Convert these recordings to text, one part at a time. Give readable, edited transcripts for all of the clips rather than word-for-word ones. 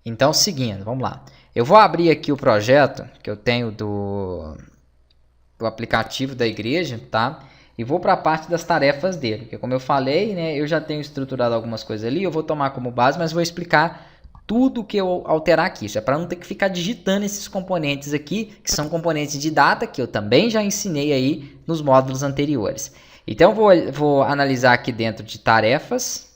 Então, seguindo, vamos lá. Eu vou abrir aqui o projeto que eu tenho do aplicativo da igreja, tá? E vou para a parte das tarefas dele, porque como eu falei, né, eu já tenho estruturado algumas coisas ali, eu vou tomar como base, mas vou explicar tudo que eu alterar aqui. Isso é para não ter que ficar digitando esses componentes aqui, que são componentes de data, que eu também já ensinei aí nos módulos anteriores. Então, vou analisar aqui dentro de tarefas,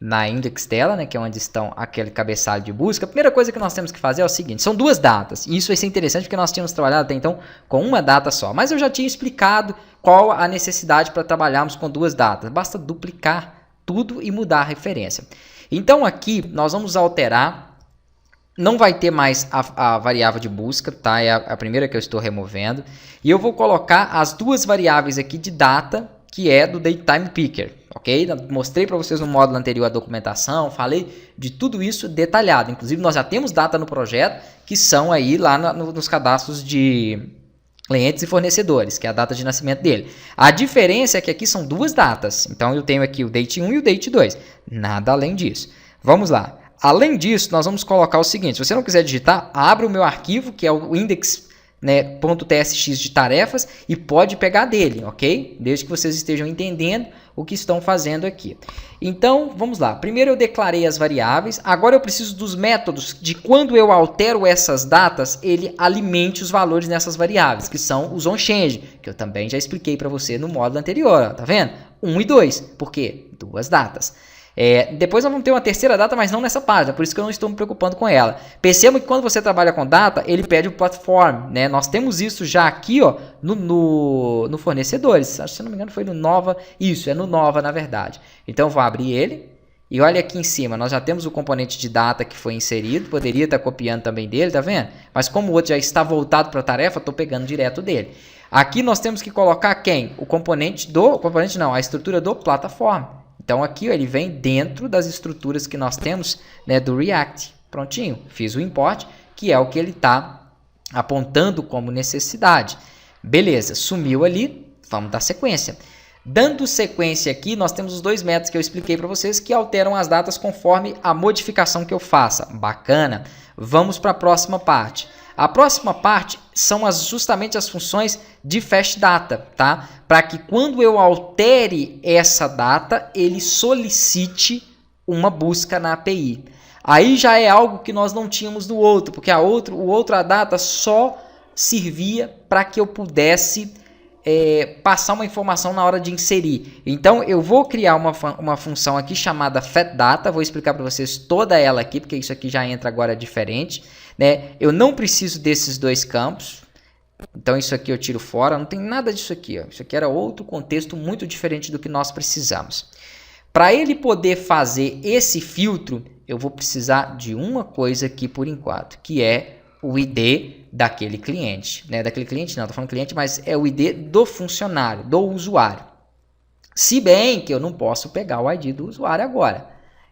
na index dela, né, que é onde estão aquele cabeçalho de busca. A primeira coisa que nós temos que fazer é o seguinte, são duas datas, e isso vai ser interessante porque nós tínhamos trabalhado até então com uma data só, mas eu já tinha explicado qual a necessidade para trabalharmos com duas datas, basta duplicar tudo e mudar a referência. Então aqui nós vamos alterar, não vai ter mais a variável de busca, tá? É a primeira que eu estou removendo, e eu vou colocar as duas variáveis aqui de data, que é do datetime picker, ok? Mostrei para vocês no módulo anterior a documentação, falei de tudo isso detalhado. Inclusive, nós já temos data no projeto, que são aí lá nos cadastros de clientes e fornecedores, que é a data de nascimento dele. A diferença é que aqui são duas datas. Então, eu tenho aqui o date 1 e o date 2. Nada além disso. Vamos lá. Além disso, nós vamos colocar o seguinte. Se você não quiser digitar, abra o meu arquivo, que é o index, né, .tsx de tarefas, e pode pegar dele, ok? Desde que vocês estejam entendendo o que estão fazendo aqui. Então, vamos lá. Primeiro eu declarei as variáveis, agora eu preciso dos métodos de quando eu altero essas datas, ele alimente os valores nessas variáveis, que são os onChange, que eu também já expliquei para você no módulo anterior, ó, tá vendo? 1 e 2, por quê? Duas datas. Depois nós vamos ter uma terceira data, mas não nessa página, por isso que eu não estou me preocupando com ela. Perceba que quando você trabalha com data, ele pede o platform, né? Nós temos isso já aqui, ó, no fornecedores. Acho que, se não me engano, foi no Nova. Isso, é no Nova, na verdade. Então, eu vou abrir ele. E olha aqui em cima, nós já temos o componente de data que foi inserido. Poderia estar copiando também dele, tá vendo? Mas como o outro já está voltado para a tarefa, estou pegando direto dele. Aqui nós temos que colocar quem? A estrutura do plataforma. Então aqui ó, ele vem dentro das estruturas que nós temos, né, do React. Prontinho, fiz o import, que é o que ele está apontando como necessidade. Beleza, sumiu ali, vamos dar sequência. Dando sequência aqui, nós temos os dois métodos que eu expliquei para vocês que alteram as datas conforme a modificação que eu faça. Bacana. Vamos para a próxima parte. A próxima parte são justamente as funções de fetch data, tá? Para que quando eu altere essa data, ele solicite uma busca na API. Aí já é algo que nós não tínhamos no outro, porque a outra data só servia para que eu pudesse passar uma informação na hora de inserir. Então eu vou criar uma função aqui chamada fetchData, vou explicar para vocês toda ela aqui, porque isso aqui já entra agora diferente, né? Eu não preciso desses dois campos, então isso aqui eu tiro fora, não tem nada disso aqui, ó. Isso aqui era outro contexto muito diferente do que nós precisamos. Para ele poder fazer esse filtro, eu vou precisar de uma coisa aqui por enquanto, que é o ID daquele cliente, né? Daquele cliente não, estou falando cliente, mas é o ID do funcionário, do usuário. Se bem que eu não posso pegar o ID do usuário agora.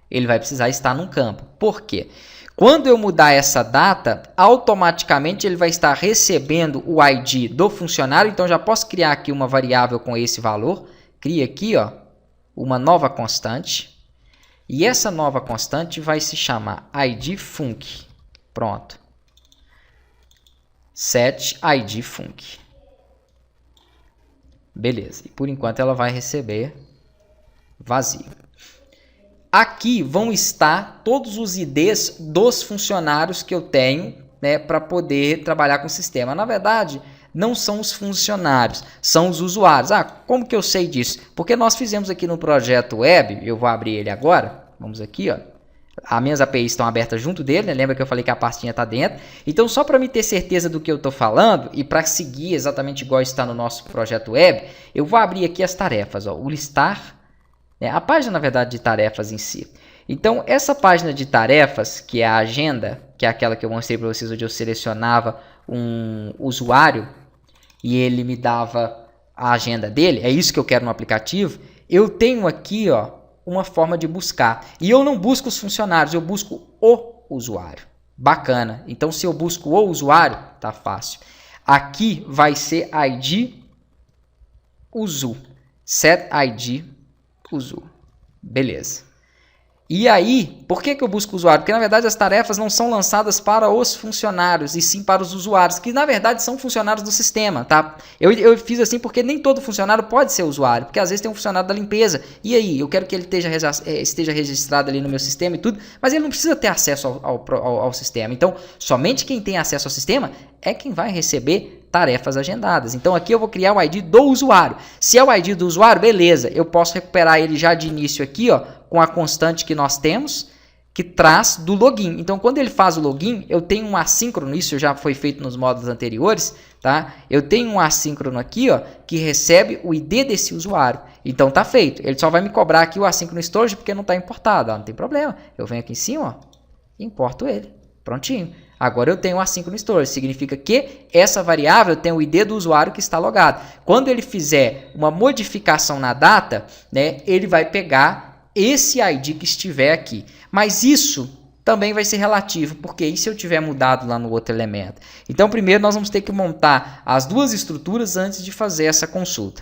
Ele vai precisar estar num campo. Por quê? Quando eu mudar essa data, automaticamente ele vai estar recebendo o ID do funcionário. Então já posso criar aqui uma variável com esse valor. Cria aqui, ó, uma nova constante. E essa nova constante vai se chamar ID_func. Pronto. Set ID func. Beleza. E por enquanto ela vai receber vazio. Aqui vão estar todos os IDs dos funcionários que eu tenho, né, para poder trabalhar com o sistema. Na verdade, não são os funcionários, são os usuários. Ah, como que eu sei disso? Porque nós fizemos aqui no projeto web, eu vou abrir ele agora. Vamos aqui, ó. As minhas APIs estão abertas junto dele, né? Lembra que eu falei que a pastinha está dentro? Então, só para me ter certeza do que eu estou falando e para seguir exatamente igual está no nosso projeto web, eu vou abrir aqui as tarefas, ó, o listar, né? A página, na verdade, de tarefas em si. Então, essa página de tarefas, que é a agenda, que é aquela que eu mostrei para vocês, onde eu selecionava um usuário e ele me dava a agenda dele, é isso que eu quero no aplicativo, eu tenho aqui, ó, uma forma de buscar. E eu não busco os funcionários, eu busco o usuário. Bacana. Então, se eu busco o usuário, tá fácil. Aqui vai ser ID usu. Set ID usu. Beleza. E aí, por que eu busco o usuário? Porque, na verdade, as tarefas não são lançadas para os funcionários, e sim para os usuários, que, na verdade, são funcionários do sistema, tá? Eu fiz assim porque nem todo funcionário pode ser usuário, porque às vezes tem um funcionário da limpeza, e aí, eu quero que ele esteja registrado ali no meu sistema e tudo, mas ele não precisa ter acesso ao sistema. Então, somente quem tem acesso ao sistema é quem vai receber tarefas agendadas. Então, aqui eu vou criar o ID do usuário. Se é o ID do usuário, beleza, eu posso recuperar ele já de início aqui, ó, com a constante que nós temos, que traz do login. Então, quando ele faz o login, eu tenho um assíncrono, isso já foi feito nos módulos anteriores, tá? Eu tenho um assíncrono aqui, ó, que recebe o ID desse usuário. Então, tá feito. Ele só vai me cobrar aqui o assíncrono storage porque não está importado. Não tem problema. Eu venho aqui em cima, ó, e importo ele. Prontinho. Agora eu tenho o asynchronous storage, significa que essa variável tem o ID do usuário que está logado. Quando ele fizer uma modificação na data, né, ele vai pegar esse ID que estiver aqui. Mas isso também vai ser relativo, porque e se eu tiver mudado lá no outro elemento? Então primeiro nós vamos ter que montar as duas estruturas antes de fazer essa consulta.